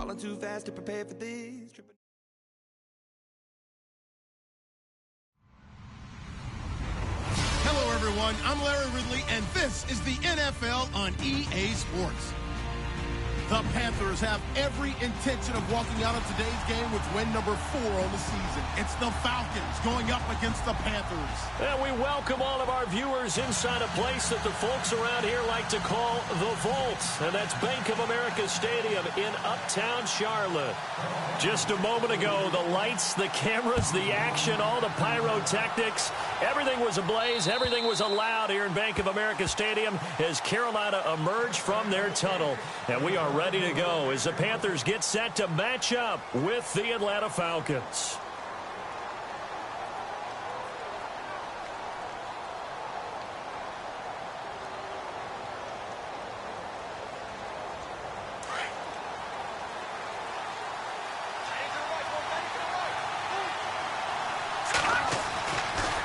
falling too fast to prepare for this. Hello, everyone. I'm Larry Ridley, and this is the NFL on EA Sports. The Panthers have every intention of walking out of today's game with win number 4 on the season. It's the Falcons going up against the Panthers. And we welcome all of our viewers inside a place that the folks around here like to call the Vault. And that's Bank of America Stadium in Uptown Charlotte. Just a moment ago, the lights, the cameras, the action, all the pyrotechnics, everything was ablaze, everything was allowed here in Bank of America Stadium as Carolina emerged from their tunnel. And we are ready to go as the Panthers get set to match up with the Atlanta Falcons.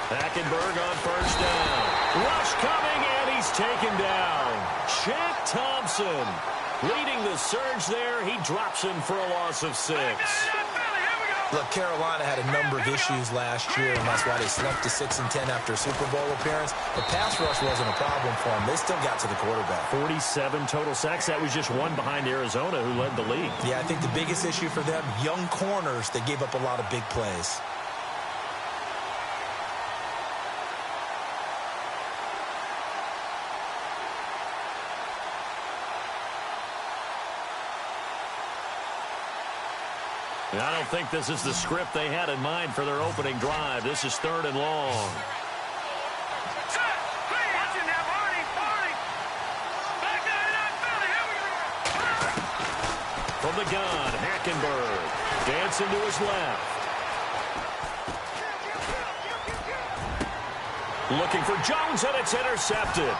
Hackenberg on first down. Rush coming, and he's taken down. Shaq Thompson leading the surge there. He drops him for a loss of 6. Look, Carolina had a number of issues last year, and that's why they slumped to 6-10 after a Super Bowl appearance. The pass rush wasn't a problem for them. They still got to the quarterback. 47 total sacks. That was just one behind Arizona, who led the league. Yeah, I think the biggest issue for them, young corners, they gave up a lot of big plays. I don't think this is the script they had in mind for their opening drive. This is 3rd and long. From the gun, Hackenberg dancing to his left. Looking for Jones, and it's intercepted.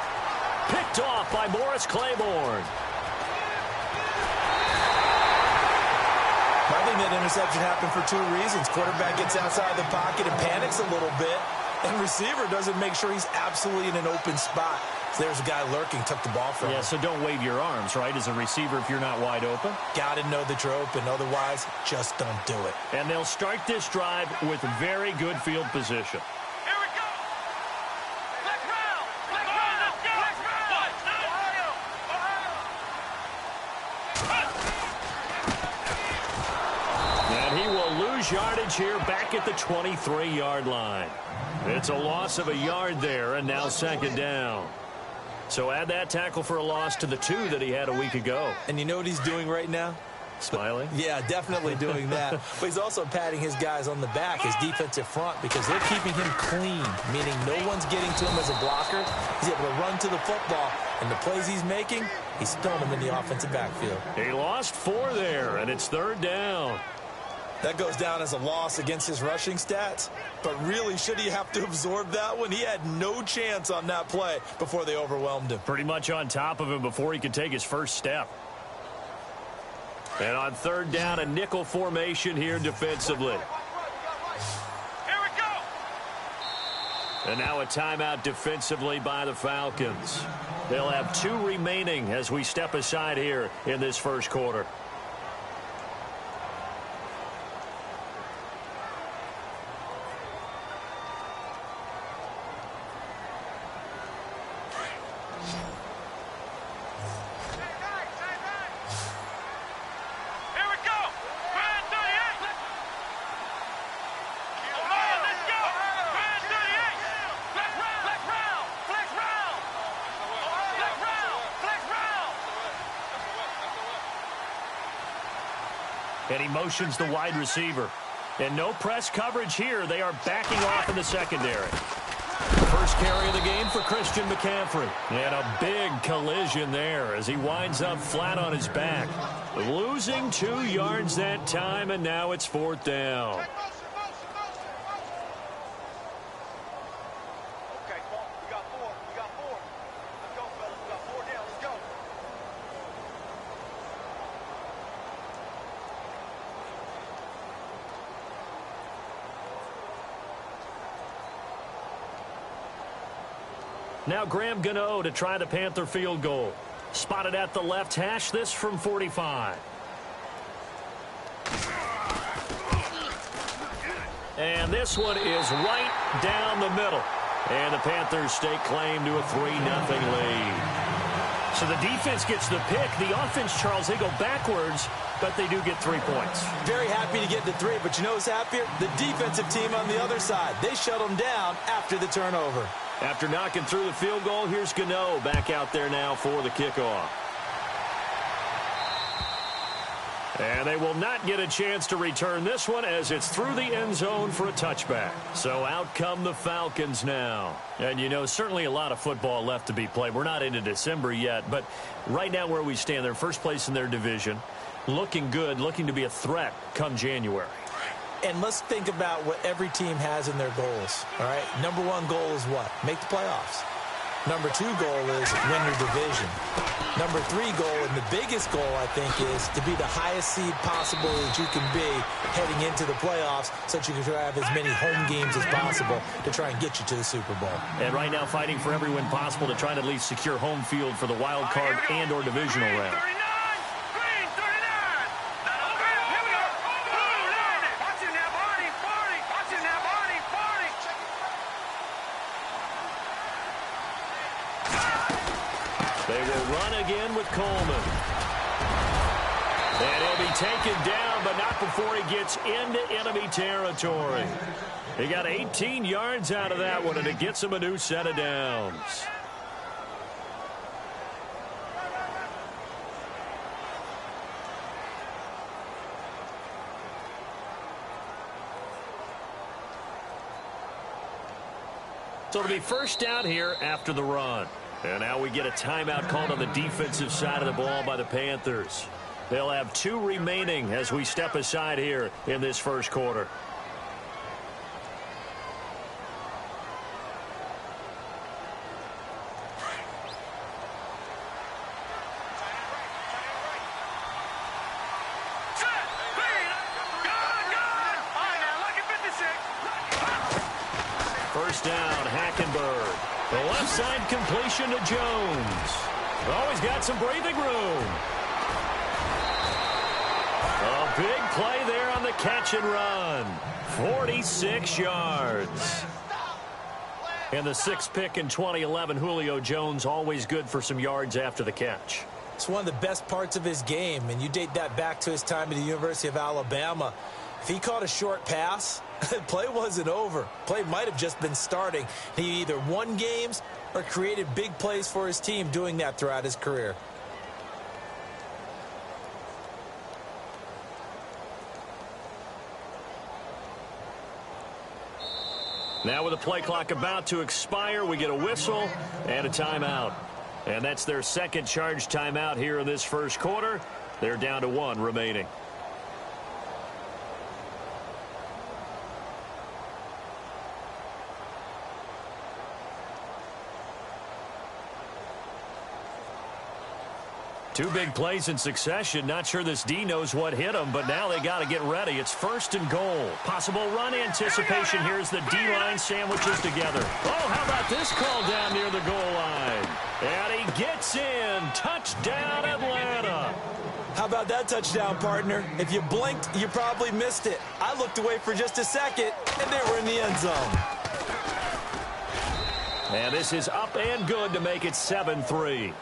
Picked off by Morris Claiborne. I think that interception happened for 2 reasons. Quarterback gets outside the pocket and panics a little bit, and receiver doesn't make sure he's absolutely in an open spot. So there's a guy lurking, took the ball from him. Yeah, so don't wave your arms, right, as a receiver if you're not wide open. Got to know that you're open. Otherwise, just don't do it. And they'll start this drive with very good field position. Yardage here back at the 23-yard line. It's a loss of a yard there, and now 2nd down. So add that tackle for a loss to the 2 that he had a week ago. And you know what he's doing right now? Smiling? Yeah, definitely doing that. But he's also patting his guys on the back, his defensive front, because they're keeping him clean, meaning no one's getting to him as a blocker. He's able to run to the football, and the plays he's making, he's throwing them in the offensive backfield. He lost 4 there, and it's 3rd down. That goes down as a loss against his rushing stats. But really, should he have to absorb that one? He had no chance on that play before they overwhelmed him. Pretty much on top of him before he could take his first step. And on 3rd down, a nickel formation here defensively. Here we go. And now a timeout defensively by the Falcons. They'll have 2 remaining as we step aside here in this first quarter. And he motions the wide receiver. And no press coverage here. They are backing off in the secondary. First carry of the game for Christian McCaffrey. And a big collision there as he winds up flat on his back. Losing 2 yards that time, and now it's 4th down. Now Graham Gano to try the Panther field goal. Spotted at the left hash, this from 45. And this one is right down the middle. And the Panthers stake claim to a 3-0 lead. So the defense gets the pick. The offense, Charles, they go backwards, but they do get 3 points. Very happy to get the 3, but you know who's happier? The defensive team on the other side. They shut them down after the turnover. After knocking through the field goal, here's Gano back out there now for the kickoff. And they will not get a chance to return this one as it's through the end zone for a touchback. So out come the Falcons now. And, you know, certainly a lot of football left to be played. We're not into December yet, but right now where we stand, they're first place in their division, looking good, looking to be a threat come January. And let's think about what every team has in their goals, all right? Number 1 goal is what? Make the playoffs. Number 2 goal is win your division. Number 3 goal, and the biggest goal, I think, is to be the highest seed possible that you can be heading into the playoffs so that you can have as many home games as possible to try and get you to the Super Bowl. And right now fighting for every win possible to try and at least secure home field for the wild card and or divisional round. They will run again with Coleman. And he'll be taken down, but not before he gets into enemy territory. He got 18 yards out of that one, and it gets him a new set of downs. So it'll be first down here after the run. And now we get a timeout called on the defensive side of the ball by the Panthers. They'll have 2 remaining as we step aside here in this first quarter. First down, Hackenberg. The left side completion to Jones. Always got some breathing room. A big play there on the catch and run. 46 yards. And the 6th pick in 2011, Julio Jones, always good for some yards after the catch. It's one of the best parts of his game, and you date that back to his time at the University of Alabama. If he caught a short pass, play wasn't over. Play might have just been starting. He either won games or created big plays for his team doing that throughout his career. Now with the play clock about to expire, we get a whistle and a timeout. And that's their second charge timeout here in this first quarter. They're down to 1 remaining. Two big plays in succession. Not sure this D knows what hit him, but now they got to get ready. It's 1st and goal. Possible run anticipation. Here's the D-line sandwiches together. Oh, how about this call down near the goal line? And he gets in. Touchdown, Atlanta. How about that touchdown, partner? If you blinked, you probably missed it. I looked away for just a second, and they were in the end zone. And this is up and good to make it 7-3.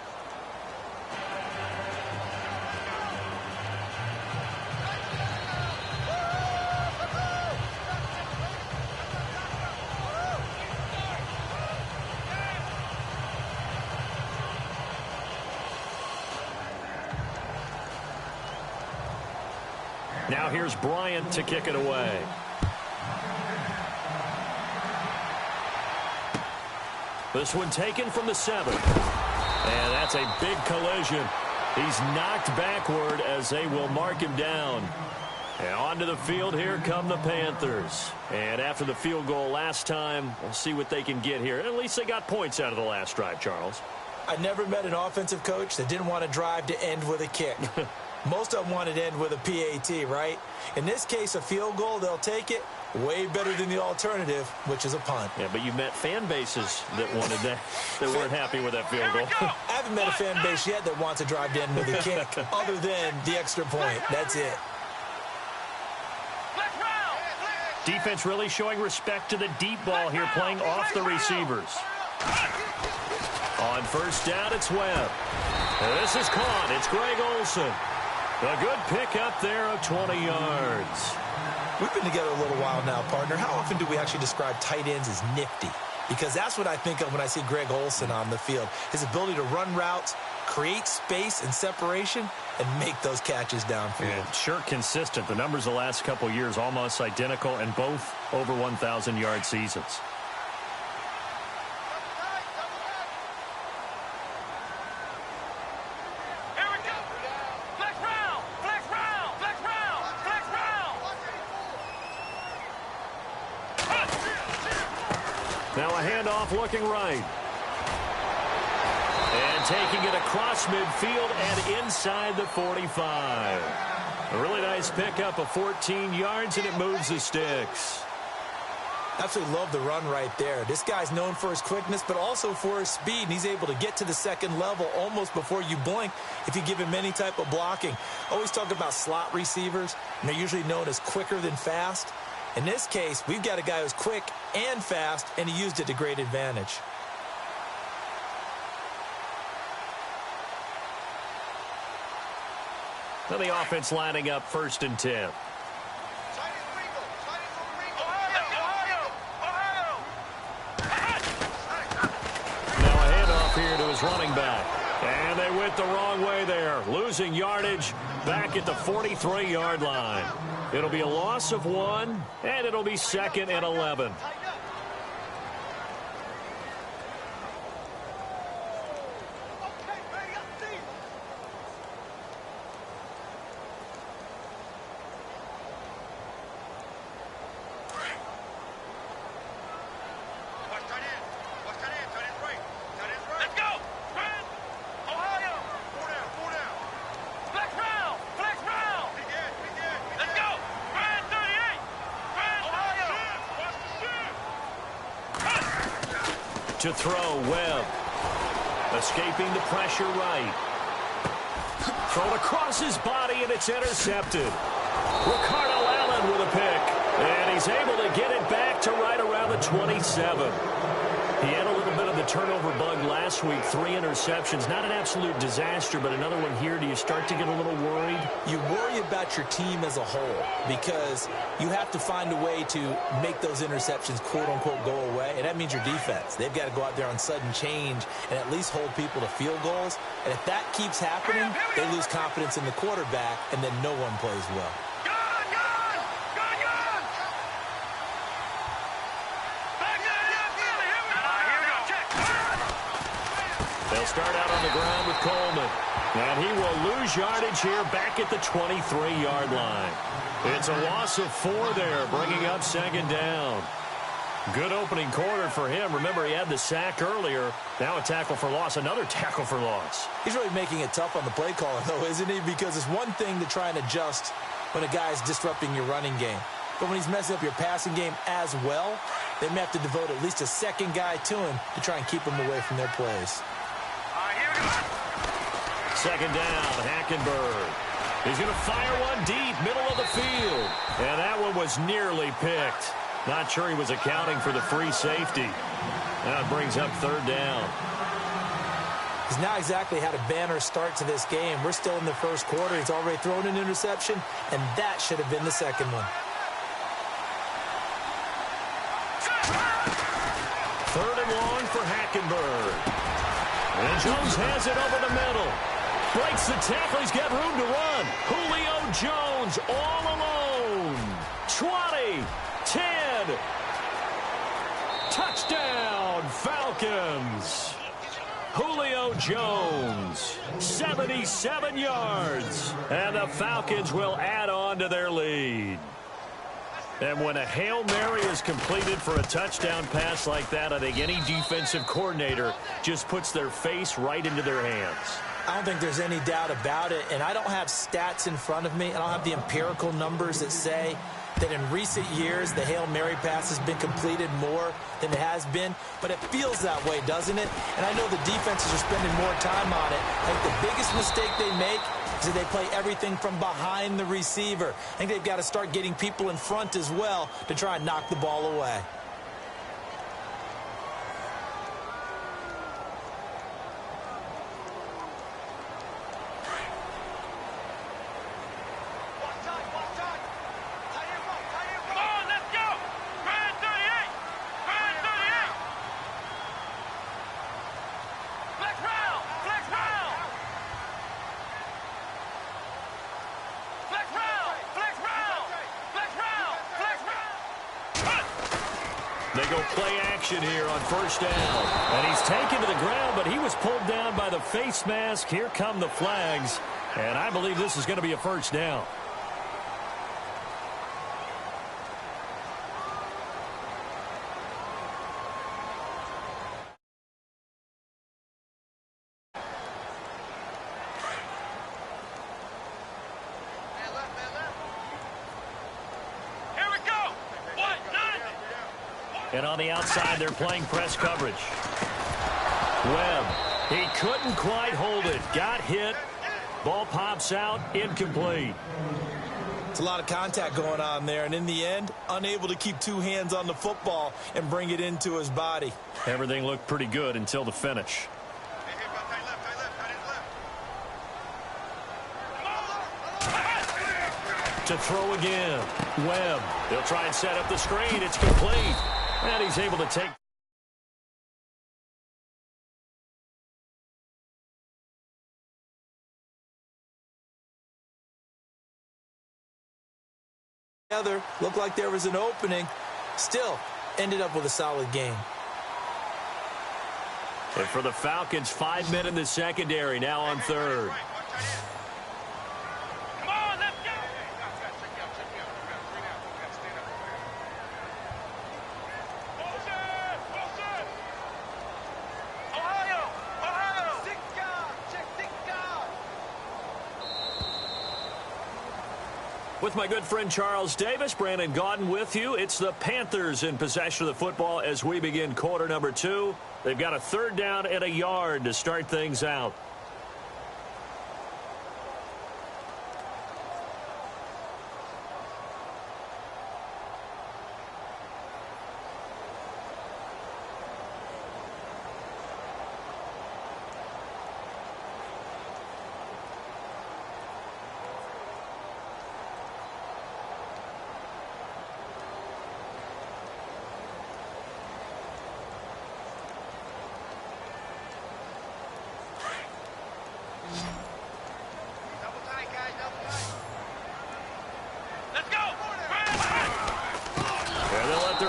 Now here's Bryant to kick it away. This one taken from the 7. And that's a big collision. He's knocked backward as they will mark him down. And onto the field, here come the Panthers. And after the field goal last time, we'll see what they can get here. At least they got points out of the last drive, Charles. I never met an offensive coach that didn't want to drive to end with a kick. Most of them wanted to end with a PAT, right? In this case, a field goal, they'll take it. Way better than the alternative, which is a punt. Yeah, but you met fan bases that wanted that, that weren't happy with that field goal. I haven't met a fan base yet that wants to drive to end with a kick, other than the extra point. That's it. Defense really showing respect to the deep ball here, playing off the receivers. On first down, it's Webb. This is caught. It's Greg Olsen. A good pickup there of 20 yards. We've been together a little while now, partner. How often do we actually describe tight ends as nifty? Because that's what I think of when I see Greg Olsen on the field. His ability to run routes, create space and separation, and make those catches downfield. Yeah, sure consistent. The numbers the last couple years almost identical, and both over 1,000-yard seasons. Now a handoff looking right. And taking it across midfield and inside the 45. A really nice pickup of 14 yards, and it moves the sticks. Absolutely love the run right there. This guy's known for his quickness, but also for his speed. And he's able to get to the second level almost before you blink if you give him any type of blocking. Always talk about slot receivers, and they're usually known as quicker than fast. In this case, we've got a guy who's quick and fast, and he used it to great advantage. Now the offense lining up 1st and 10. Now a handoff here to his running back. And they went the wrong way there, losing yardage back at the 43-yard line. It'll be a loss of 1, and it'll be 2nd and 11. To throw, Webb. Escaping the pressure right. Thrown across his body, and it's intercepted. Ricardo Allen with a pick. And he's able to get it back to right around the 27. He had a little bit of the turnover bug last week. 3 interceptions. Not an absolute disaster, but another one here. Do you start to get a little worried? You worry about your team as a whole because you have to find a way to make those interceptions, quote-unquote, go away, and that means your defense. They've got to go out there on sudden change and at least hold people to field goals. And if that keeps happening, they lose confidence in the quarterback, and then no one plays well. They'll start out on the ground with Coleman. And he will lose yardage here back at the 23-yard line. It's a loss of 4 there, bringing up 2nd down. Good opening quarter for him. Remember, he had the sack earlier. Now a tackle for loss, another tackle for loss. He's really making it tough on the play caller, though, isn't he? Because it's one thing to try and adjust when a guy's disrupting your running game. But when he's messing up your passing game as well, they may have to devote at least a second guy to him to try and keep him away from their plays. 2nd down, Hackenberg. He's going to fire one deep, middle of the field. And that one was nearly picked. Not sure he was accounting for the free safety. Now it brings up 3rd down. He's not exactly had a banner start to this game. We're still in the 1st quarter. He's already thrown an interception, and that should have been the 2nd one. 3rd and long for Hackenberg. And Jones has it over the middle. Breaks the tackle. He's got room to run. Julio Jones all alone. 20, 10. Touchdown, Falcons. Julio Jones, 77 yards. And the Falcons will add on to their lead. And when a Hail Mary is completed for a touchdown pass like that, I think any defensive coordinator just puts their face right into their hands. I don't think there's any doubt about it, and I don't have stats in front of me. I don't have the empirical numbers that say that in recent years the Hail Mary pass has been completed more than it has been, but it feels that way, doesn't it? And I know the defenses are spending more time on it. I think the biggest mistake they make is that they play everything from behind the receiver. I think they've got to start getting people in front as well to try and knock the ball away. They go play action here on first down. And he's taken to the ground, but he was pulled down by the face mask. Here come the flags. And I believe this is going to be a first down. And on the outside, they're playing press coverage. Webb, he couldn't quite hold it. Got hit. Ball pops out, incomplete. It's a lot of contact going on there, and in the end, unable to keep two hands on the football and bring it into his body. Everything looked pretty good until the finish. To throw again. Webb, they'll try and set up the screen. It's complete. And he's able to take. Looked like there was an opening. Still ended up with a solid game. And for the Falcons, 5 men in the secondary, now on third. With my good friend Charles Davis, Brandon Gaudin with you. It's the Panthers in possession of the football as we begin quarter number 2. They've got a third down and a yard to start things out.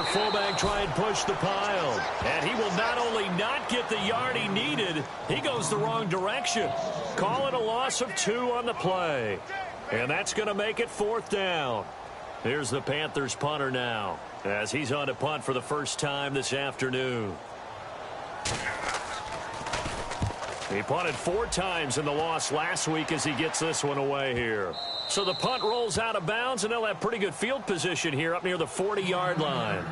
Fullback try and push the pile. And he will not only not get the yard he needed, he goes the wrong direction. Call it a loss of 2 on the play. And that's going to make it 4th down. Here's the Panthers punter now, as he's on to punt for the first time this afternoon. He punted 4 times in the loss last week as he gets this one away here. So the punt rolls out of bounds, and they'll have pretty good field position here up near the 40-yard line.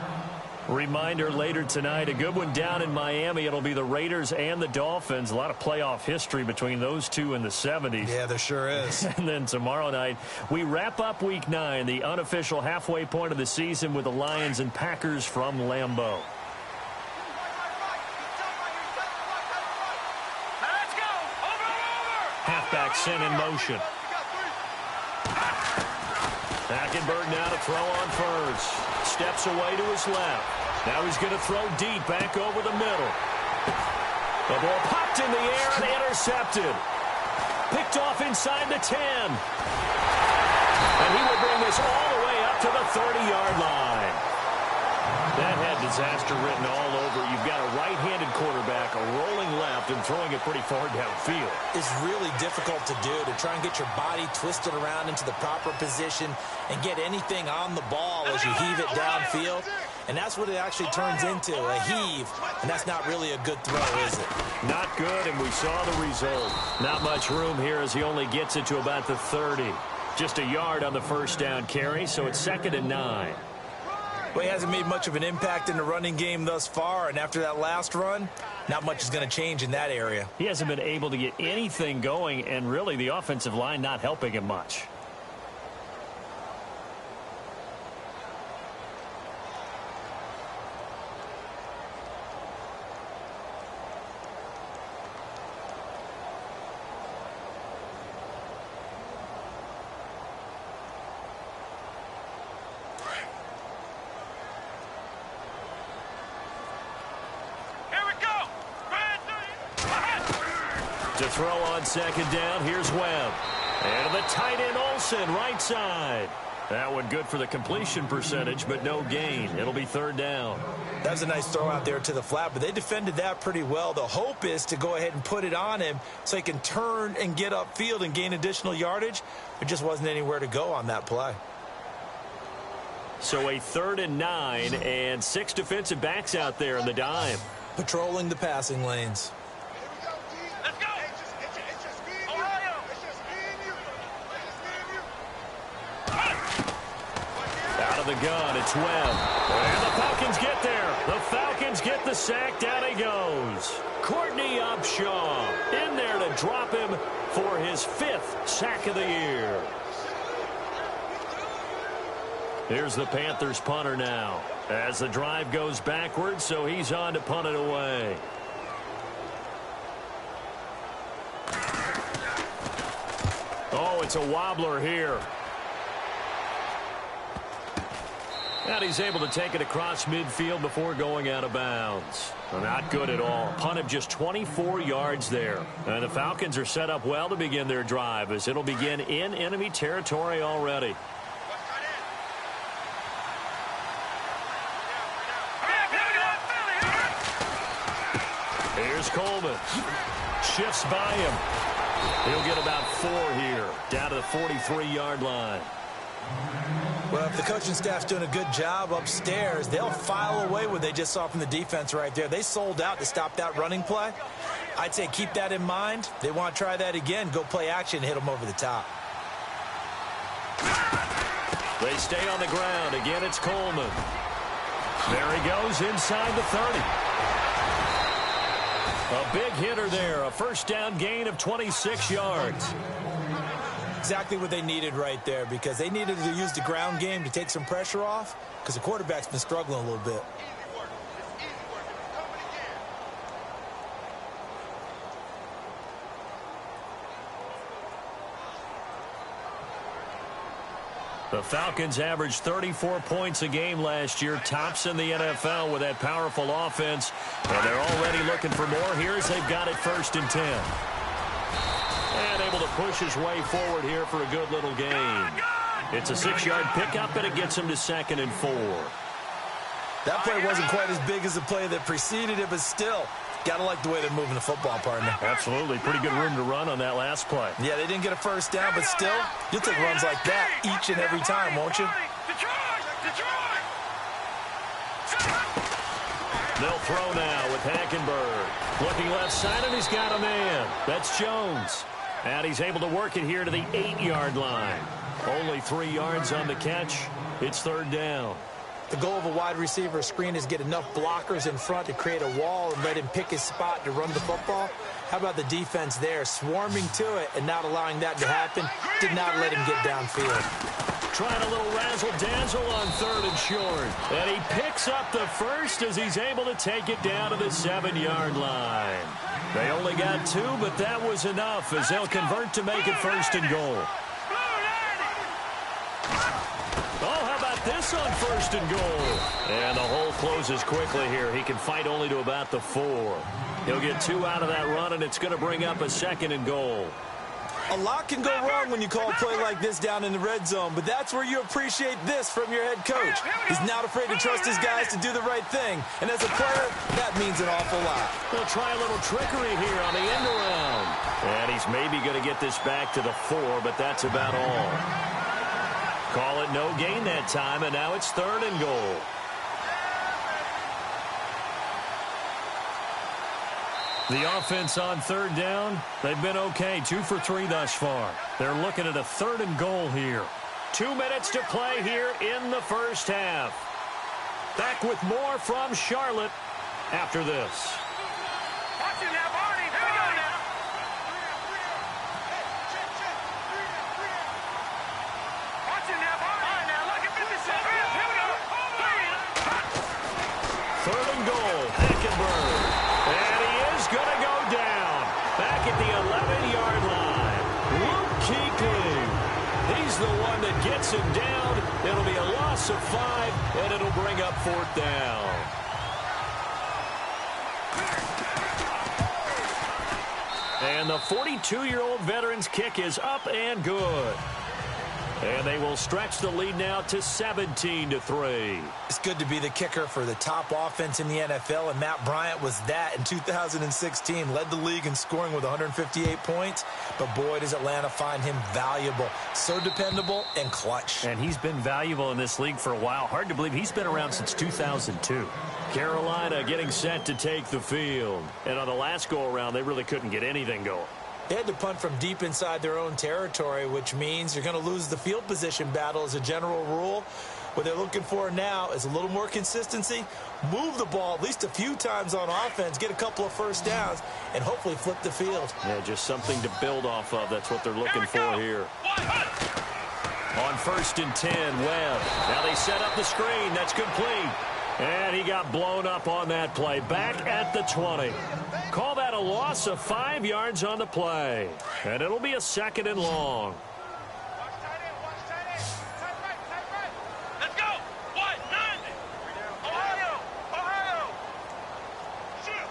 Reminder later tonight, a good one down in Miami. It'll be the Raiders and the Dolphins. A lot of playoff history between those two in the 70s. Yeah, there sure is. And then tomorrow night, we wrap up Week 9, the unofficial halfway point of the season with the Lions and Packers from Lambeau. Halfback sent in motion. Hackenberg now to throw on first. Steps away to his left. Now he's going to throw deep back over the middle. The ball popped in the air and intercepted. Picked off inside the 10. And he will bring this all the way up to the 30-yard line. That had disaster written all over. You've got a right-handed quarterback, a rolling left, and throwing it pretty far downfield. It's really difficult to do, to try and get your body twisted around into the proper position and get anything on the ball as you heave it downfield. And that's what it actually turns into, a heave. And that's not really a good throw, is it? Not good, and we saw the result. Not much room here as he only gets it to about the 30. Just a yard on the first down carry, so it's 2nd and 9. Well, he hasn't made much of an impact in the running game thus far, and after that last run, not much is going to change in that area. He hasn't been able to get anything going, and really the offensive line not helping him much. To throw on 2nd down, here's Webb. And the tight end Olsen, right side. That one good for the completion percentage, but no gain. It'll be 3rd down. That was a nice throw out there to the flat, but they defended that pretty well. The hope is to go ahead and put it on him so he can turn and get upfield and gain additional yardage. There just wasn't anywhere to go on that play. So a 3rd and 9 and 6 defensive backs out there in the dime. Patrolling the passing lanes. The gun, it's Webb. And the Falcons get there. The Falcons get the sack. Down he goes. Courtney Upshaw in there to drop him for his 5th sack of the year. Here's the Panthers punter now as the drive goes backwards, so he's on to punt it away. Oh, it's a wobbler here. And he's able to take it across midfield before going out of bounds. Not good at all. Punt of just 24 yards there. And the Falcons are set up well to begin their drive as it'll begin in enemy territory already. Here's Coleman. Shifts by him. He'll get about 4 here. Down to the 43-yard line. Well, if the coaching staff's doing a good job upstairs, they'll file away what they just saw from the defense right there. They sold out to stop that running play. I'd say keep that in mind. They want to try that again. Go play action and hit them over the top. They stay on the ground. Again, it's Coleman. There he goes inside the 30. A big hitter there. A 1st down gain of 26 yards. Exactly what they needed right there, because they needed to use the ground game to take some pressure off, because the quarterback's been struggling a little bit. The Falcons averaged 34 points a game last year, tops in the NFL with that powerful offense, and they're already looking for more here as they've got it 1st and 10. And able to push his way forward here for a good little gain. It's a 6-yard pickup, and it gets him to 2nd and 4. That play wasn't quite as big as the play that preceded it, but still, got to like the way they're moving the football, partner. Absolutely. Pretty good room to run on that last play. Yeah, they didn't get a 1st down, but still, you'll take runs like that each and every time, won't you? They'll throw now with Hackenberg. Looking left side, and he's got a man. That's Jones. And he's able to work it here to the 8-yard line. Only 3 yards on the catch. It's 3rd down. The goal of a wide receiver screen is get enough blockers in front to create a wall and let him pick his spot to run the football. How about the defense there, swarming to it and not allowing that to happen? Did not let him get downfield. Trying a little razzle-dazzle on 3rd and short. And he picks up the 1st as he's able to take it down to the 7-yard line. They only got 2, but that was enough as they'll convert to make it 1st and goal. Oh, how about this on 1st and goal? And the hole closes quickly here. He can fight only to about the 4. He'll get 2 out of that run, and it's going to bring up a 2nd and goal. A lot can go wrong when you call a play like this down in the red zone, but that's where you appreciate this from your head coach. He's not afraid to trust his guys to do the right thing, and as a player, that means an awful lot. They'll try a little trickery here on the end around. And he's maybe going to get this back to the 4, but that's about all. Call it no gain that time, and now it's 3rd and goal. The offense on third down, they've been okay. 2 for 3 thus far. They're looking at a 3rd and goal here. 2 minutes to play here in the first half. Back with more from Charlotte after this. Watch it now, Barney. Here we go now. Watch it now, Barney. All right, now, look at 57. Here we go. 3rd and goal, Hackenberg. And he is going to go down. Back at the 11-yard line. Luke Kuechly. He's the one that gets him down. It'll be a loss of 5, and it'll bring up 4th down. And the 42-year-old veteran's kick is up and good. And they will stretch the lead now to 17-3. It's good to be the kicker for the top offense in the NFL, and Matt Bryant was that in 2016. Led the league in scoring with 158 points, but boy, does Atlanta find him valuable. So dependable and clutch. And he's been valuable in this league for a while. Hard to believe he's been around since 2002. Carolina getting set to take the field. And on the last go-around, they really couldn't get anything going. They had to punt from deep inside their own territory, which means you're going to lose the field position battle as a general rule. What they're looking for now is a little more consistency, move the ball at least a few times on offense, get a couple of first downs, and hopefully flip the field. Yeah, just something to build off of. That's what they're looking for here. On 1st and 10, Webb. Now they set up the screen. That's complete. And he got blown up on that play. Back at the 20. Call that a loss of 5 yards on the play. And it'll be a 2nd and long. Let's go. 1, 9. Ohio. Ohio. Shoot.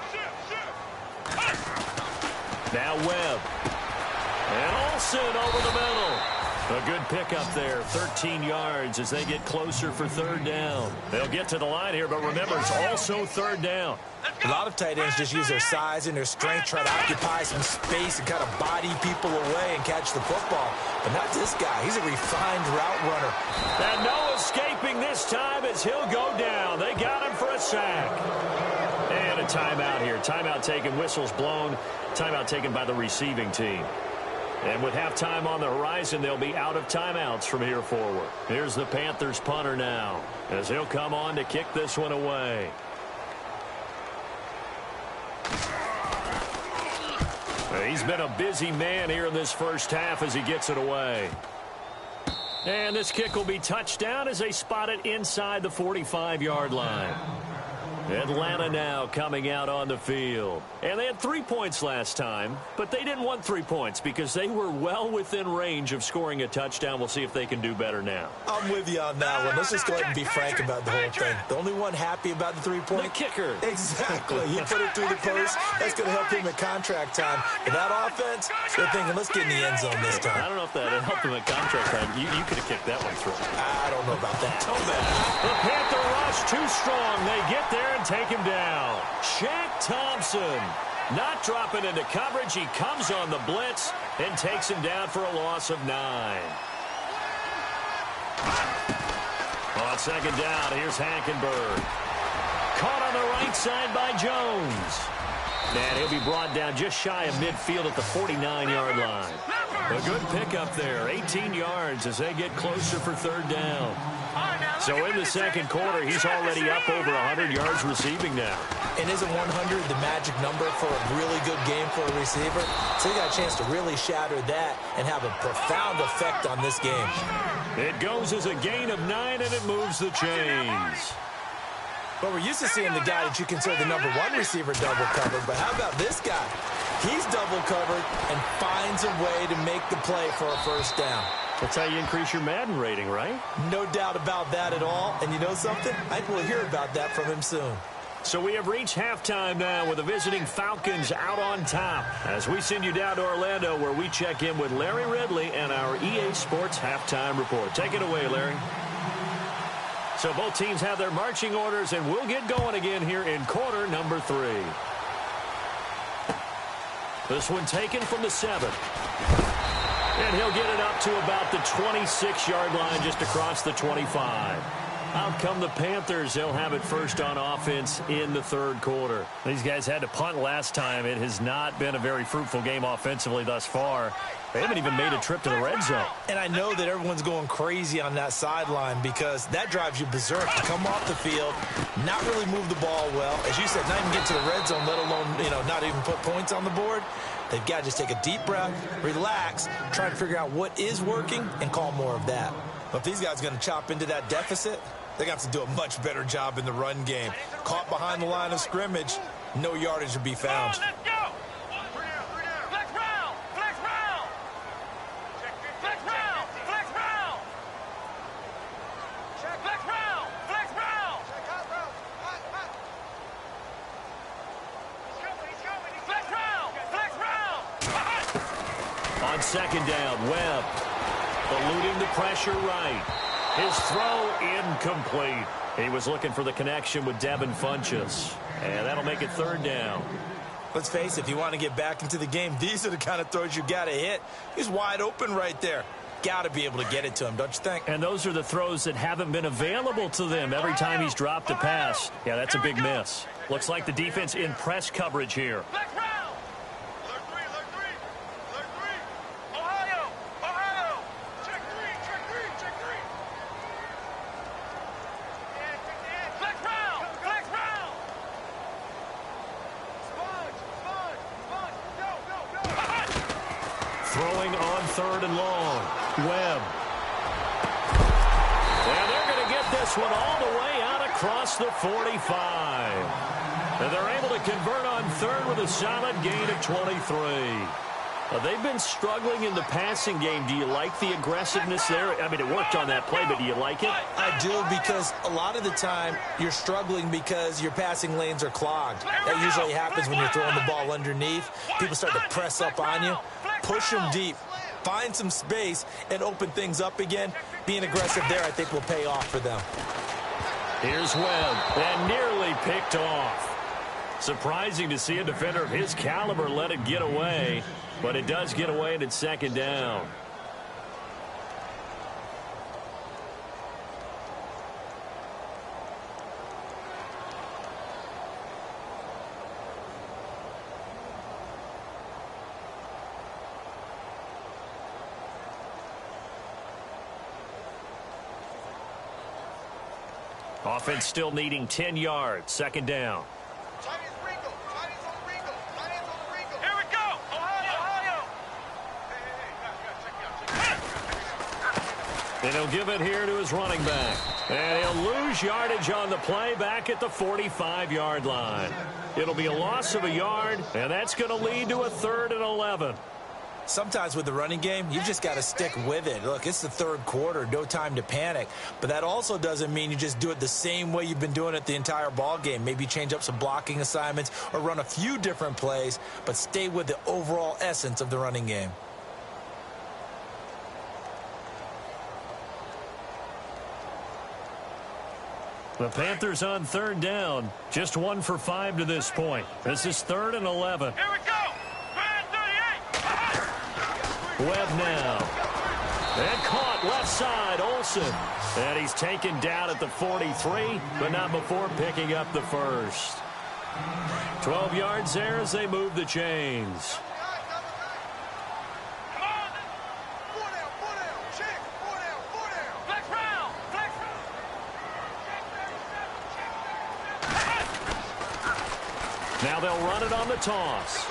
Now Webb. And Olsen over the middle. A good pickup there, 13 yards as they get closer for 3rd down. They'll get to the line here, but remember, it's also 3rd down. A lot of tight ends just use their size and their strength, try to occupy some space and kind of body people away and catch the football. But not this guy. He's a refined route runner. And no escaping this time as he'll go down. They got him for a sack. And a timeout here. Timeout taken, whistles blown. Timeout taken by the receiving team. And with halftime on the horizon, they'll be out of timeouts from here forward. Here's the Panthers punter now as he'll come on to kick this one away. He's been a busy man here in this first half as he gets it away. And this kick will be touchdown as they spot it inside the 45-yard line. Atlanta now coming out on the field. And they had 3 points last time, but they didn't want 3 points because they were well within range of scoring a touchdown. We'll see if they can do better now. I'm with you on that one. Let's just go ahead and be frank about the whole thing. The only one happy about the 3-point? The kicker. Exactly. He put it through the post. That's going to help him at contract time. But that offense, they're thinking, let's get in the end zone this time. I don't know if that helped him at contract time. You could have kicked that one through. I don't know about that. The Panther rush too strong. They get there and take him down. Shaq Thompson not dropping into coverage. He comes on the blitz and takes him down for a loss of 9. On 2nd down, here's Hackenberg. Caught on the right side by Jones. And he'll be brought down just shy of midfield at the 49-yard line. A good pickup there, 18 yards as they get closer for 3rd down. So in the second quarter, he's already up over 100 yards receiving now. And isn't 100 the magic number for a really good game for a receiver? So he got a chance to really shatter that and have a profound effect on this game. It goes as a gain of 9, and it moves the chains. Well, we're used to seeing the guy that you consider the #1 receiver double covered, but how about this guy? He's double covered and finds a way to make the play for a first down. That's how you increase your Madden rating, right? No doubt about that at all. And you know something? I think we'll hear about that from him soon. So we have reached halftime now with the visiting Falcons out on top as we send you down to Orlando where we check in with Larry Ridley and our EA Sports halftime report. Take it away, Larry. So both teams have their marching orders, and we'll get going again here in quarter number 3. This one taken from the 7. And he'll get it up to about the 26-yard line just across the 25. Out come the Panthers. They'll have it first on offense in the third quarter. These guys had to punt last time. It has not been a very fruitful game offensively thus far. They haven't even made a trip to the red zone. And I know that everyone's going crazy on that sideline because that drives you berserk to come off the field, not really move the ball well. As you said, not even get to the red zone, let alone, not even put points on the board. They've got to just take a deep breath, relax, try and figure out what is working, and call more of that. But if these guys are going to chop into that deficit, they're going to have to do a much better job in the run game. Caught behind the line of scrimmage, no yardage to be found. Let's go! Flex round! Flex round! Flex round! Flex round! Flex round! Flex round! Flex round! Flex round! On second down, Webb eluding the pressure right. His throw incomplete. He was looking for the connection with Devin Funchess. And that'll make it third down. Let's face it, if you want to get back into the game, these are the kind of throws you got to hit. He's wide open right there. Got to be able to get it to him, don't you think? And those are the throws that haven't been available to them every time he's dropped a pass. Yeah, that's a big miss. Looks like the defense in press coverage here. Flex round! Alert three! Ohio! Check three! Flex round! Flex round! Sponge! Go! Throwing on third and long. Webb. And they're going to get this one all the way out across the 45. And they're able to convert on third with a solid gain of 23. They've been struggling in the passing game. Do you like the aggressiveness there? I mean, it worked on that play, but do you like it? I do, because a lot of the time you're struggling because your passing lanes are clogged. That usually happens when you're throwing the ball underneath. People start to press up on you. Push them deep. Find some space and open things up again. Being aggressive there, I think, will pay off for them. Here's Webb, and nearly picked off. Surprising to see a defender of his caliber let it get away, but it does get away and it's second down. Offense still needing 10 yards. Second down. Here we go! Ohio! And he'll give it here to his running back. And he'll lose yardage on the play back at the 45-yard line. It'll be a loss of a yard, and that's going to lead to a 3rd and 11. Sometimes with the running game, you've just got to stick with it. Look, it's the third quarter, no time to panic. But that also doesn't mean you just do it the same way you've been doing it the entire ball game. Maybe change up some blocking assignments or run a few different plays, but stay with the overall essence of the running game. The Panthers on third down. Just 1 for 5 to this point. This is 3rd and 11. Here we go! Grand 38! Webb now. And caught left side, Olsen. And he's taken down at the 43, but not before picking up the first. 12 yards there as they move the chains. Now they'll run it on the toss.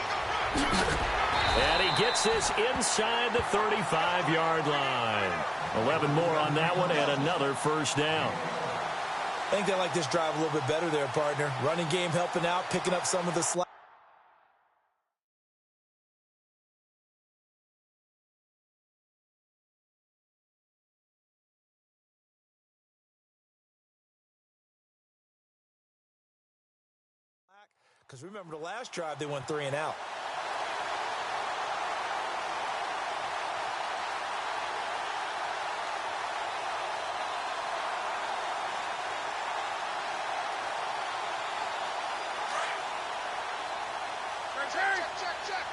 And he gets this inside the 35-yard line. 11 more on that one and another first down. I think they like this drive a little bit better there, partner. Running game helping out, picking up some of the slack. Because remember, the last drive, they went 3 and out. Check.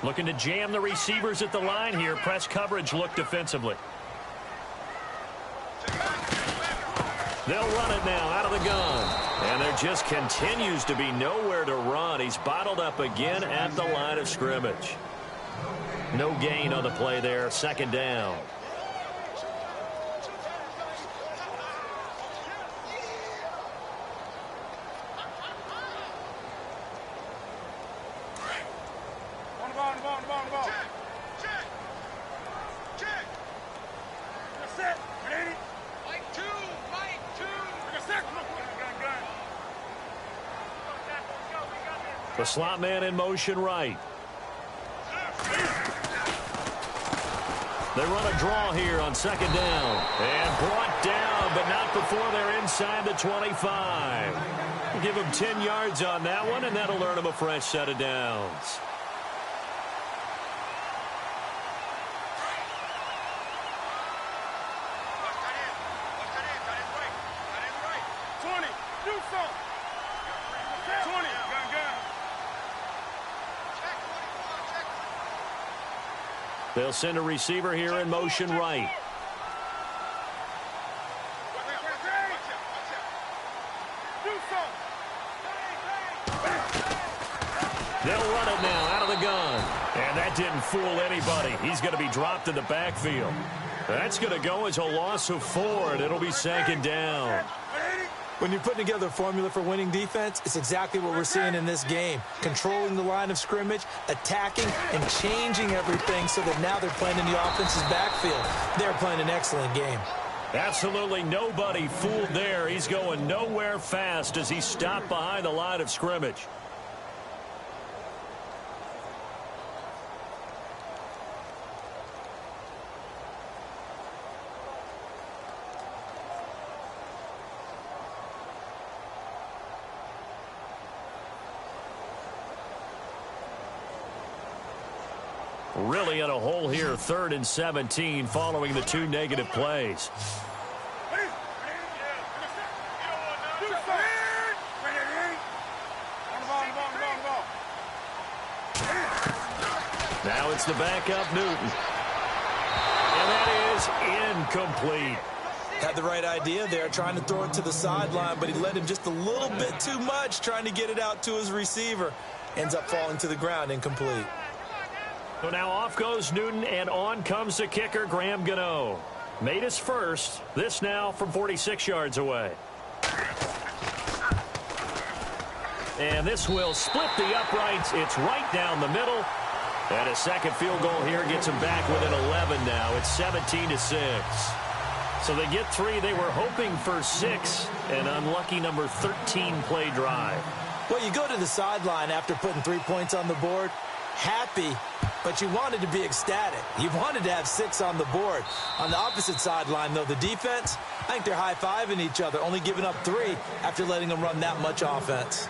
Looking to jam the receivers at the line here. Press coverage look defensively. They'll run it now out of the gun. And there just continues to be nowhere to run. He's bottled up again at the line of scrimmage. No gain on the play there. Second down. The slot man in motion right. They run a draw here on second down. And brought down, but not before they're inside the 25. Give them 10 yards on that one, and that'll earn them a fresh set of downs. They'll send a receiver here in motion right. They'll run it now out of the gun. And that didn't fool anybody. He's going to be dropped in the backfield. That's going to go as a loss of 4, and it'll be second down. When you're putting together a formula for winning defense, it's exactly what we're seeing in this game. Controlling the line of scrimmage, attacking, and changing everything so that now they're playing in the offense's backfield. They're playing an excellent game. Absolutely nobody fooled there. He's going nowhere fast as he's stopped behind the line of scrimmage. Really in a hole here, 3rd and 17 following the 2 negative plays. Now it's the backup Newton. And that is incomplete. Had the right idea there, trying to throw it to the sideline, but he led him just a little bit too much, trying to get it out to his receiver. Ends up falling to the ground, incomplete. So now off goes Newton, and on comes the kicker, Graham Gano. Made his first. This now from 46 yards away. And this will split the uprights. It's right down the middle. And a second field goal here gets him back within 11 now. It's 17-6. So they get 3. They were hoping for 6. An unlucky number 13 play drive. Well, you go to the sideline after putting 3 points on the board. Happy, but you wanted to be ecstatic. You wanted to have 6 on the board. On the opposite sideline, though, the defense, I think they're high-fiving each other, only giving up 3 after letting them run that much offense.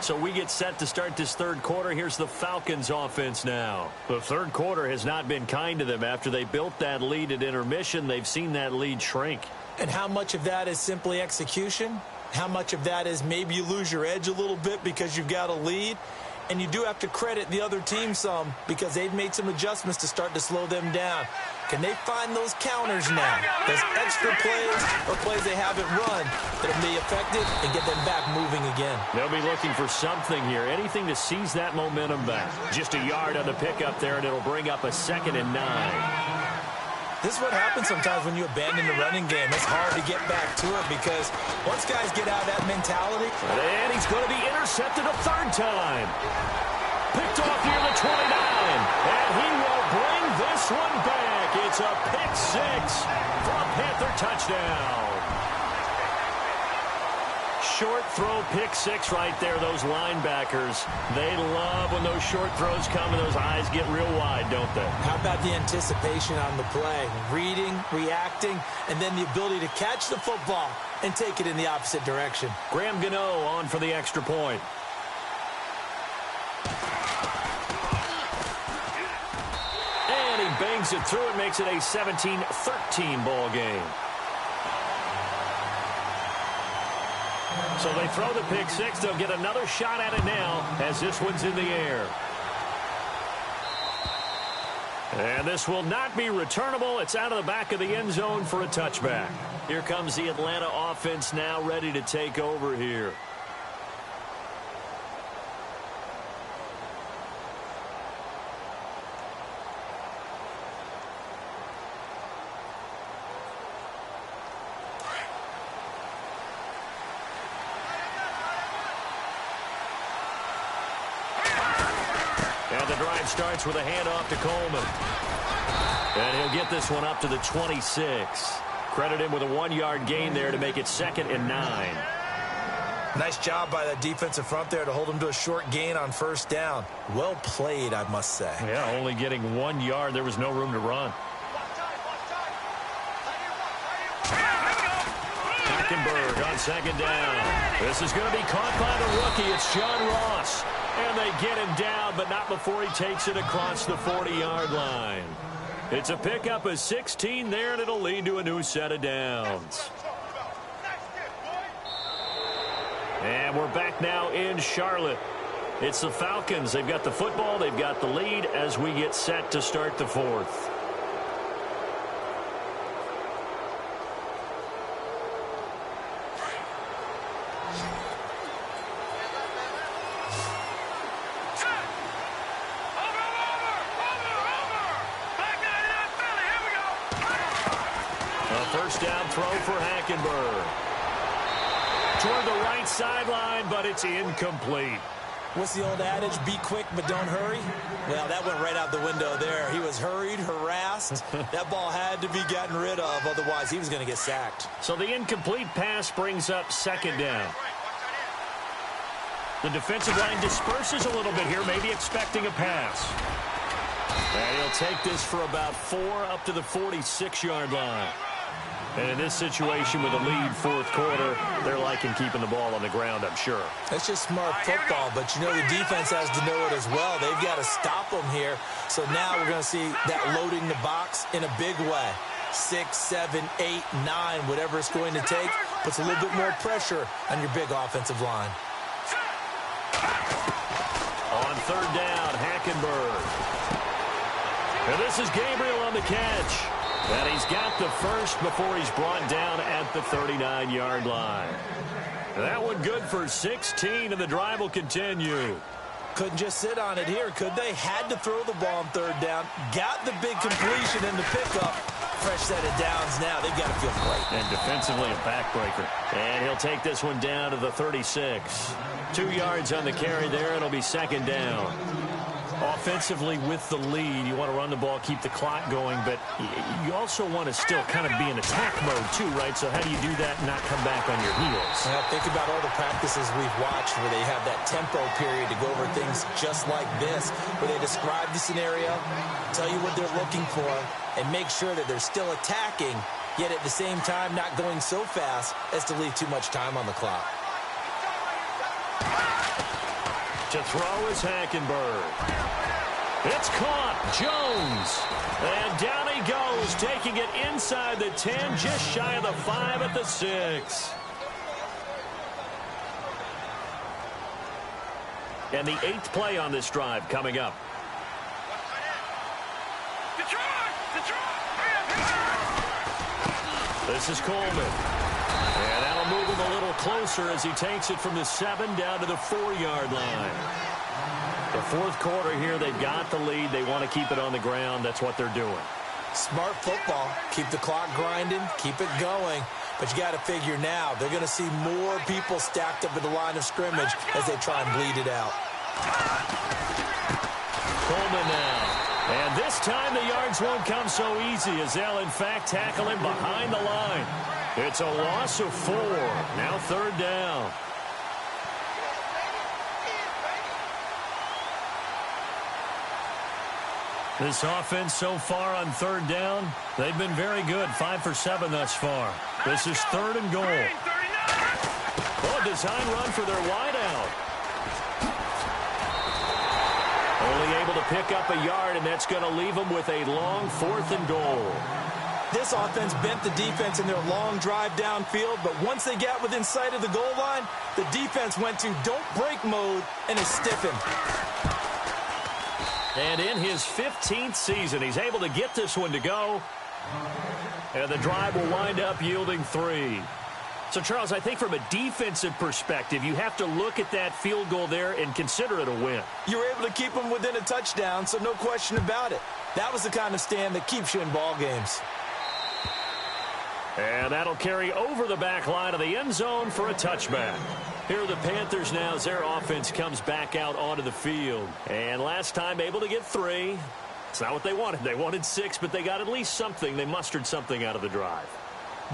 So we get set to start this third quarter. Here's the Falcons offense now. The third quarter has not been kind to them. After they built that lead at intermission, they've seen that lead shrink. And how much of that is simply execution? How much of that is maybe you lose your edge a little bit because you've got a lead? And you do have to credit the other team some because they've made some adjustments to start to slow them down. Can they find those counters now, those extra plays or plays they haven't run that'll be effective and get them back moving again? They'll be looking for something here, anything to seize that momentum back. Just a yard on the pickup there, and it'll bring up a 2nd and 9. This is what happens sometimes when you abandon the running game. It's hard to get back to it because once guys get out of that mentality. And he's going to be intercepted a 3rd time. Picked off near the 29. And he will bring this one back. It's a pick 6 for a Panther touchdown. Short throw, pick 6 right there. Those linebackers, they love when those short throws come and those eyes get real wide, don't they? How about the anticipation on the play? Reading, reacting, and then the ability to catch the football and take it in the opposite direction. Graham Gano on for the extra point. And he bangs it through and makes it a 17-13 ball game. So they throw the pick 6. They'll get another shot at it now as this one's in the air. And this will not be returnable. It's out of the back of the end zone for a touchback. Here comes the Atlanta offense now ready to take over here. And the drive starts with a handoff to Coleman. And he'll get this one up to the 26. Credit him with a 1-yard gain there to make it 2nd and 9. Nice job by that defensive front there to hold him to a short gain on 1st down. Well played, I must say. Yeah, only getting 1 yard. There was no room to run. Hackenberg on 2nd down. This is going to be caught by the rookie. It's John Ross. And they get him down, but not before he takes it across the 40-yard line. It's a pickup of 16 there, and it'll lead to a new set of downs. And we're back now in Charlotte. It's the Falcons. They've got the football. They've got the lead as we get set to start the 4th. First down throw for Hackenberg. Toward the right sideline, but it's incomplete. What's the old adage? Be quick, but don't hurry? Well, that went right out the window there. He was hurried, harassed. That ball had to be gotten rid of, otherwise he was going to get sacked. So the incomplete pass brings up 2nd down. The defensive line disperses a little bit here, maybe expecting a pass. And he'll take this for about 4 up to the 46-yard line. And in this situation with a lead 4th quarter, they're liking keeping the ball on the ground, I'm sure. That's just smart football, but you know the defense has to know it as well. They've got to stop them here. So now we're going to see that loading the box in a big way. 6, 7, 8, 9, whatever it's going to take, puts a little bit more pressure on your big offensive line. On 3rd down, Hackenberg. And this is Gabriel on the catch. And he's got the first before he's brought down at the 39-yard line. That one good for 16, and the drive will continue. Couldn't just sit on it here, could they? Had to throw the ball on 3rd down. Got the big completion in the pickup. Fresh set of downs now. They've got to feel great. And defensively, a backbreaker. And he'll take this one down to the 36. 2 yards on the carry there. It'll be 2nd down. Offensively with the lead, you want to run the ball, keep the clock going, but you also want to still kind of be in attack mode too, right? So how do you do that and not come back on your heels? Well, think about all the practices we've watched where they have that tempo period to go over things just like this, where they describe the scenario, tell you what they're looking for, and make sure that they're still attacking, yet at the same time not going so fast as to leave too much time on the clock. To throw is Hackenberg. It's caught. Jones. And down he goes, taking it inside the 10, just shy of the 5 at the 6. And the 8th play on this drive coming up. This is Coleman. And that'll move him a little closer as he takes it from the 7 down to the 4-yard line. The 4th quarter here, they've got the lead. They want to keep it on the ground. That's what they're doing. Smart football. Keep the clock grinding. Keep it going. But you got to figure now, they're going to see more people stacked up at the line of scrimmage as they try and bleed it out. Coleman now. And this time the yards won't come so easy as they'll, in fact, tackle him behind the line. It's a loss of 4. Now 3rd down. This offense so far on 3rd down, they've been very good. 5 for 7 thus far. This is 3rd and goal. Oh, design run for their wideout. Only able to pick up a yard, and that's going to leave them with a long 4th and goal. This offense bent the defense in their long drive downfield, but once they got within sight of the goal line, the defense went to don't break mode and is stiffened. And in his 15th season, he's able to get this one to go. And the drive will wind up yielding 3. So, Charles, I think from a defensive perspective, you have to look at that field goal there and consider it a win. You were able to keep them within a touchdown, so no question about it. That was the kind of stand that keeps you in ball games. And that'll carry over the back line of the end zone for a touchback. Here are the Panthers now as their offense comes back out onto the field. And last time able to get 3. It's not what they wanted. They wanted 6, but they got at least something. They mustered something out of the drive.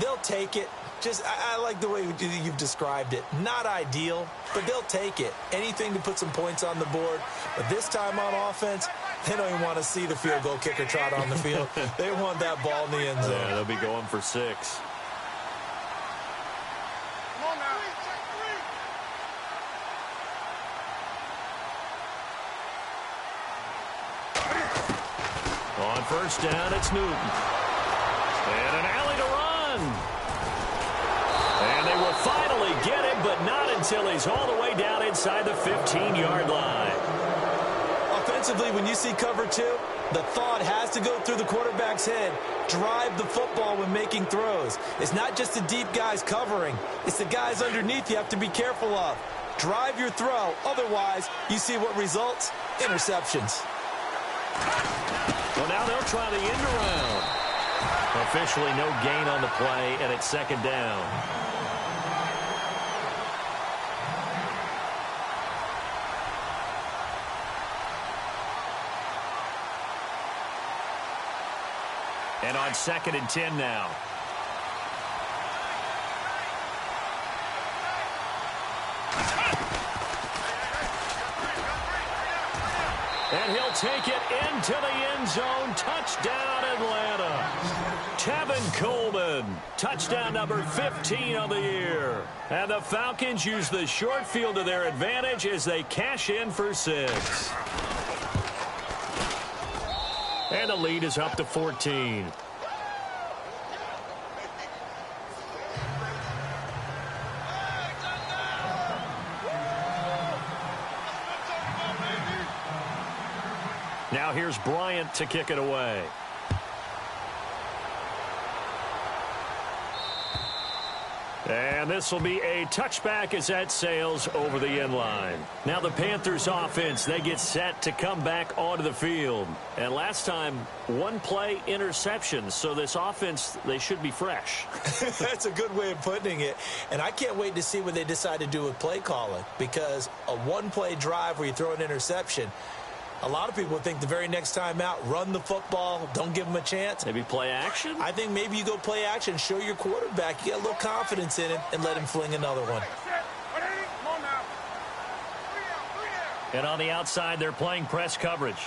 They'll take it. I like the way you've described it. Not ideal, but they'll take it. Anything to put some points on the board. But this time on offense, they don't even want to see the field goal kicker trot on the field. They want that ball in the end zone. Yeah, they'll be going for 6. On first down, it's Newton. And an alley to run. And they will finally get him, but not until he's all the way down inside the 15-yard line. Offensively, when you see cover 2, the thought has to go through the quarterback's head. Drive the football when making throws. It's not just the deep guys covering. It's the guys underneath you have to be careful of. Drive your throw. Otherwise, you see what results? Interceptions. Well, now they'll try the end around. Officially no gain on the play, and it's second down. And on 2nd and 10 now. And he'll take it into the end zone. Touchdown, Atlanta. Tevin Coleman. Touchdown number 15 on the year. And the Falcons use the short field to their advantage as they cash in for 6. And the lead is up to 14. Now here's Bryant to kick it away. And this will be a touchback as that sails over the end line. Now the Panthers offense, they get set to come back onto the field. And last time, 1 play interception. So this offense, they should be fresh. That's a good way of putting it. And I can't wait to see what they decide to do with play calling. Because a 1-play drive where you throw an interception, a lot of people think the very next time out, run the football, don't give them a chance. Maybe play action? I think maybe you go play action, show your quarterback, you get a little confidence in it, and let him fling another one. And on the outside, they're playing press coverage.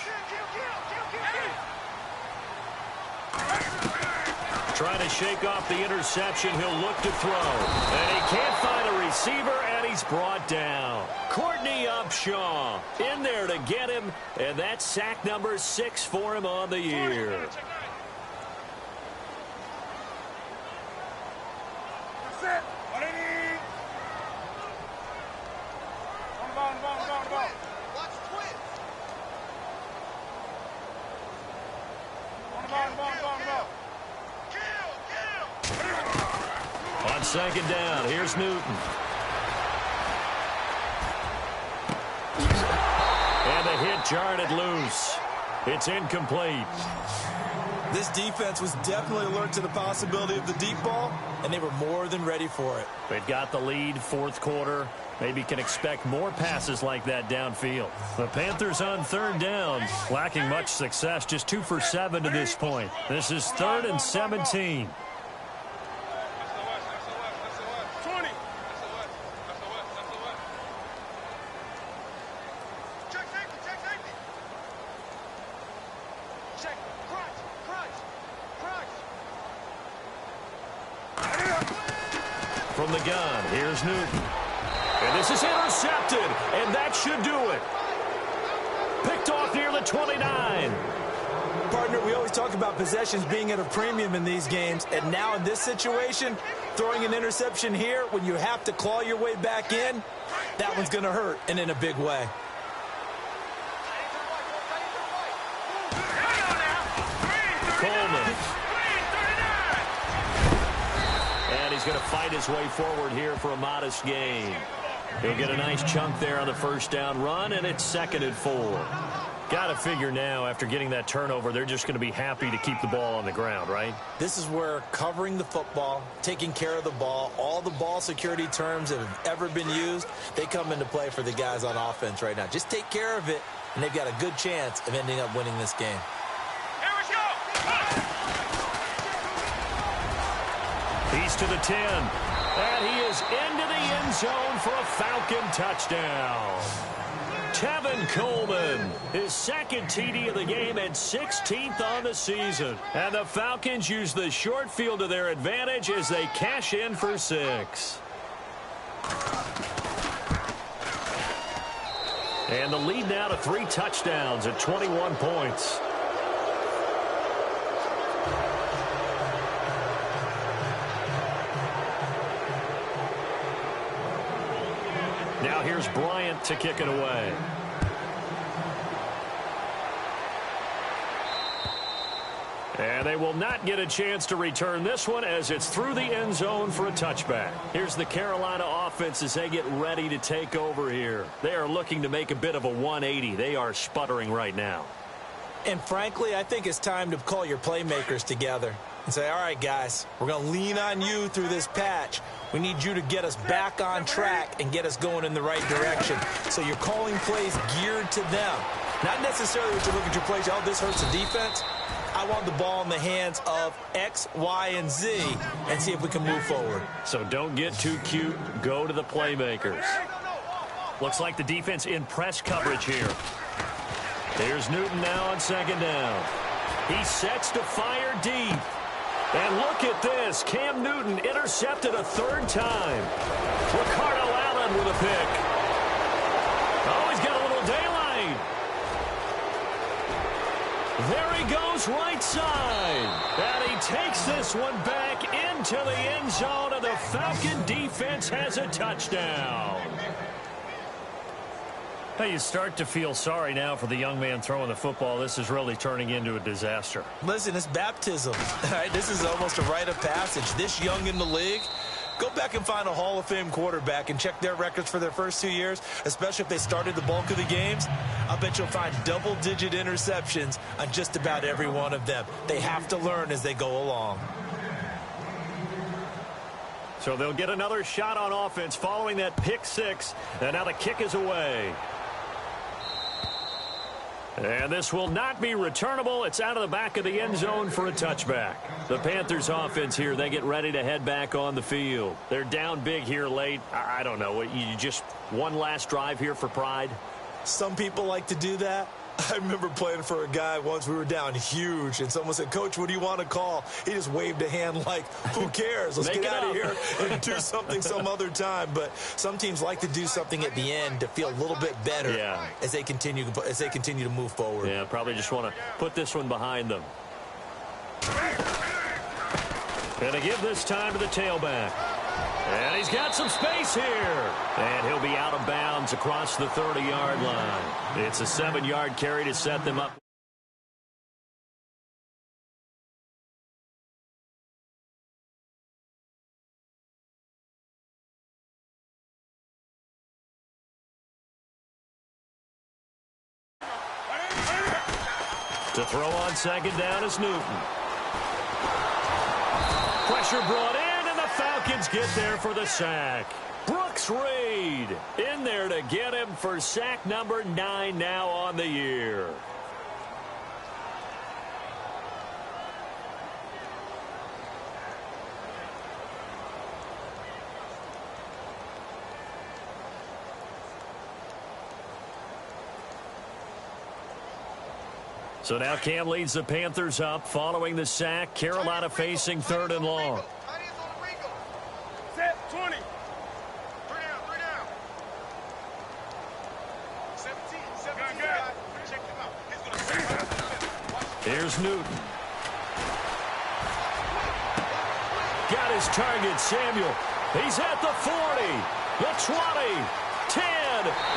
Trying to shake off the interception. He'll look to throw. And he can't find a receiver, and he's brought down. Courtney Upshaw in there to get him, and that's sack number 6 for him on the year. On 2nd down, here's Newton. And the hit jarred it loose. It's incomplete. This defense was definitely alert to the possibility of the deep ball, and they were more than ready for it. They've got the lead, 4th quarter. Maybe can expect more passes like that downfield. The Panthers on 3rd down, lacking much success, just 2 for 7 to this point. This is 3rd and 17. From the gun, here's Newton. And this is intercepted, and that should do it. Picked off near the 29. Partner, we always talk about possessions being at a premium in these games, and now in this situation, throwing an interception here when you have to claw your way back in, that one's going to hurt, and in a big way. going to fight his way forward here for a modest gain. He'll get a nice chunk there on the first down run, and it's 2nd and 4. Got to figure now, after getting that turnover, they're just going to be happy to keep the ball on the ground, right? This is where covering the football, taking care of the ball, all the ball security terms that have ever been used, they come into play for the guys on offense right now. Just take care of it, and they've got a good chance of ending up winning this game. Here we go. He's to the 10. And he is into the end zone for a Falcon touchdown. Tevin Coleman, his 2nd TD of the game and 16th on the season. And the Falcons use the short field to their advantage as they cash in for 6. And the lead now to 3 touchdowns at 21 points. Now here's Bryant to kick it away. And they will not get a chance to return this one as it's through the end zone for a touchback. Here's the Carolina offense as they get ready to take over here. They are looking to make a bit of a 180. They are sputtering right now. And frankly, I think it's time to call your playmakers together and say, all right, guys, we're going to lean on you through this patch. We need you to get us back on track and get us going in the right direction. So you're calling plays geared to them. Not necessarily what you look at your plays, oh, this hurts the defense. I want the ball in the hands of X, Y, and Z and see if we can move forward. So don't get too cute. Go to the playmakers. Looks like the defense in press coverage here. Here's Newton now on 2nd down. He sets to fire deep. And look at this. Cam Newton intercepted a 3rd time. Ricardo Allen with a pick. Oh, he's got a little daylight. There he goes right side. And he takes this one back into the end zone, and the Falcon defense has a touchdown. Hey, you start to feel sorry now for the young man throwing the football. This is really turning into a disaster. Listen, it's baptism. All right, this is almost a rite of passage. This young in the league, go back and find a Hall of Fame quarterback and check their records for their first 2 years, especially if they started the bulk of the games. I'll bet you'll find double-digit interceptions on just about every one of them. They have to learn as they go along. So they'll get another shot on offense following that pick 6, and now the kick is away. And this will not be returnable. It's out of the back of the end zone for a touchback. The Panthers offense here, they get ready to head back on the field. They're down big here late. I don't know. You just one last drive here for pride? Some people like to do that. I remember playing for a guy once. We were down huge, and someone said, Coach, what do you want to call? He just waved a hand like, who cares? Let's get out of here and do something some other time. But some teams like to do something at the end to feel a little bit better as they continue to move forward. Yeah, probably just want to put this one behind them. And to give this time to the tailback. And he's got some space here. And he'll be out of bounds across the 30-yard line. It's a 7-yard carry to set them up. To throw on 2nd down is Newton. Pressure brought in, and the Falcons get there for the sack. Brooks Reed in there to get him for sack number 9 now on the year. So now Cam leads the Panthers up following the sack. Carolina facing 3rd and long. Set 20. 3 down. 17. Check him out. He's gonna Here's Newton. Got his target, Samuel. He's at the 40, the 20, 10,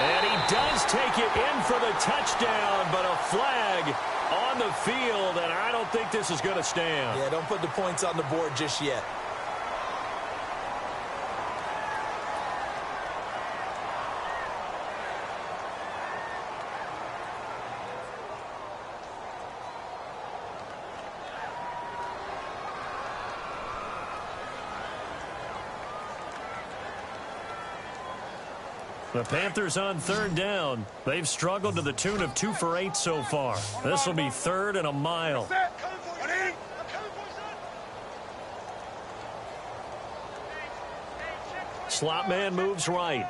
and he does take it in for the touchdown, but a flag on the field, and I don't think this is going to stand. Yeah, don't put the points on the board just yet. The Panthers on third down. They've struggled to the tune of 2 for 8 so far. This will be 3rd and a mile. Slot man moves right.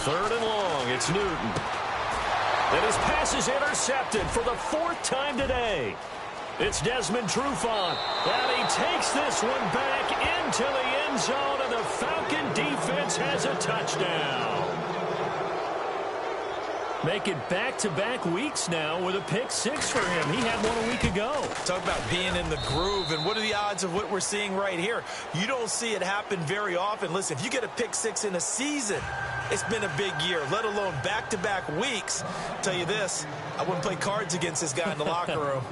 Third and long. It's Newton. And his pass is intercepted for the 4th time today. It's Desmond Trufant. And he takes this one back into the end zone, and the Falcon defense has a touchdown. Make it back-to-back weeks now with a pick 6 for him. He had one a week ago. Talk about being in the groove, and what are the odds of what we're seeing right here? You don't see it happen very often. Listen, if you get a pick 6 in a season, it's been a big year, let alone back-to-back weeks. I'll tell you this, I wouldn't play cards against this guy in the locker room.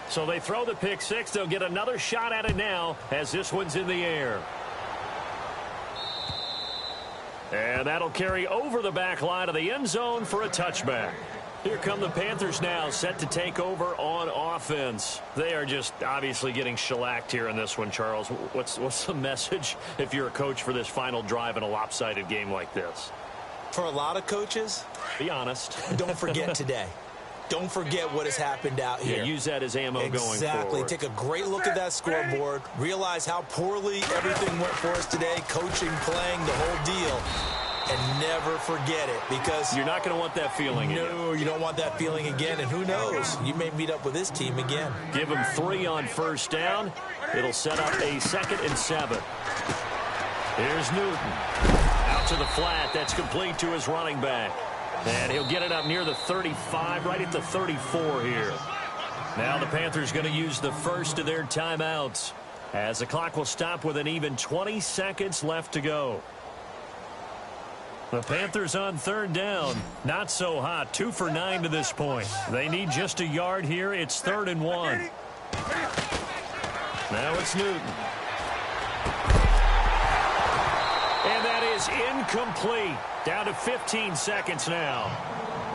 So they throw the pick 6. They'll get another shot at it now as this one's in the air. And that'll carry over the back line of the end zone for a touchback. Here come the Panthers now, set to take over on offense. They are just obviously getting shellacked here in this one, Charles. What's the message if you're a coach for this final drive in a lopsided game like this? For a lot of coaches, be honest. Don't forget today. Don't forget what has happened out here. Yeah, use that as ammo going forward. Exactly. Take a great look at that scoreboard. Realize how poorly everything went for us today. Coaching, playing, the whole deal. And never forget it, because you're not going to want that feeling again. No, you don't want that feeling again. And who knows? You may meet up with this team again. Give them 3 on first down. It'll set up a 2nd and 7. Here's Newton. Out to the flat. That's complete to his running back. And he'll get it up near the 35, right at the 34 here. Now the Panthers going to use the first of their timeouts, as the clock will stop with an even 20 seconds left to go. The Panthers on third down. Not so hot. 2 for 9 to this point. They need just a yard here. It's 3rd and 1. Now it's Newton. And that is incomplete. Down to 15 seconds now.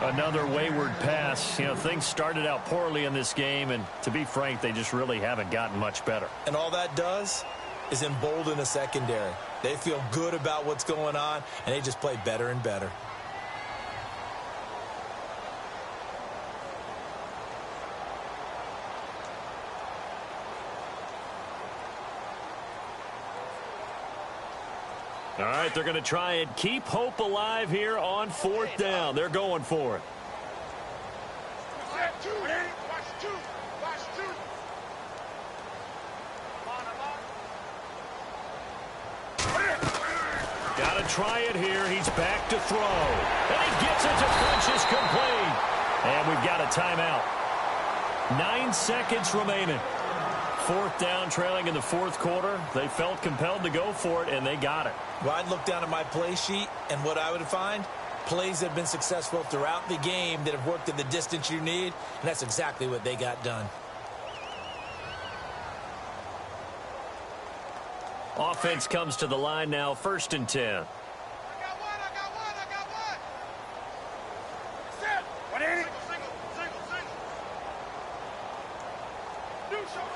Another wayward pass. You know, things started out poorly in this game, and to be frank, they just really haven't gotten much better. And all that does is embolden the secondary. They feel good about what's going on, and they just play better and better. All right, they're going to try and keep hope alive here on 4th down. They're going for it. Got to try it here. He's back to throw. And he gets it to Funchess complete. And we've got a timeout. 9 seconds remaining. 4th down, trailing in the 4th quarter. They felt compelled to go for it, and they got it. Well, I'd look down at my play sheet, and what I would find, plays that have been successful throughout the game that have worked in the distance you need, and that's exactly what they got done. Offense comes to the line now, 1st and 10. I got one. Set. 180. Single. Do show it.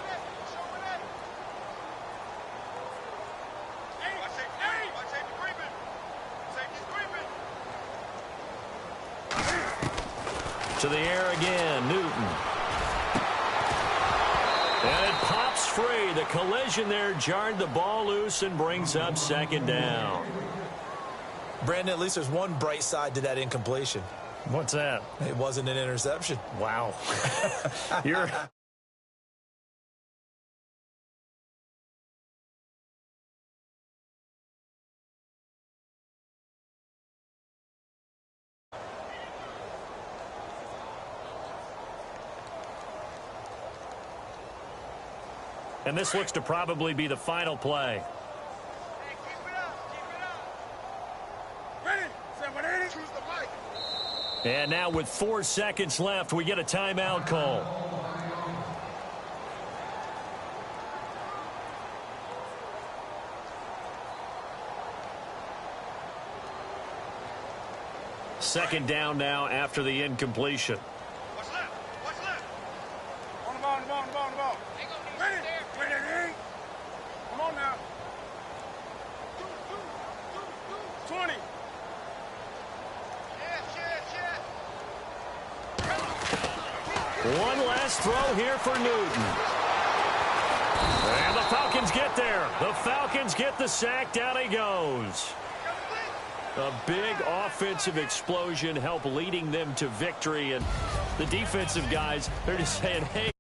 To the air again, Newton. And it pops free. The collision there jarred the ball loose and brings up 2nd down. Brandon, at least there's one bright side to that incompletion. What's that? It wasn't an interception. Wow. You're... And this looks to probably be the final play. Hey, keep it up. Ready? Set 180. Choose the mic. And now with 4 seconds left, we get a timeout call. Second down now after the incompletion. What's left? On the ball. Ready? 20. One last throw here for Newton. And the Falcons get there. The Falcons get the sack. Down he goes. A big offensive explosion helped leading them to victory. And the defensive guys, they're just saying, hey.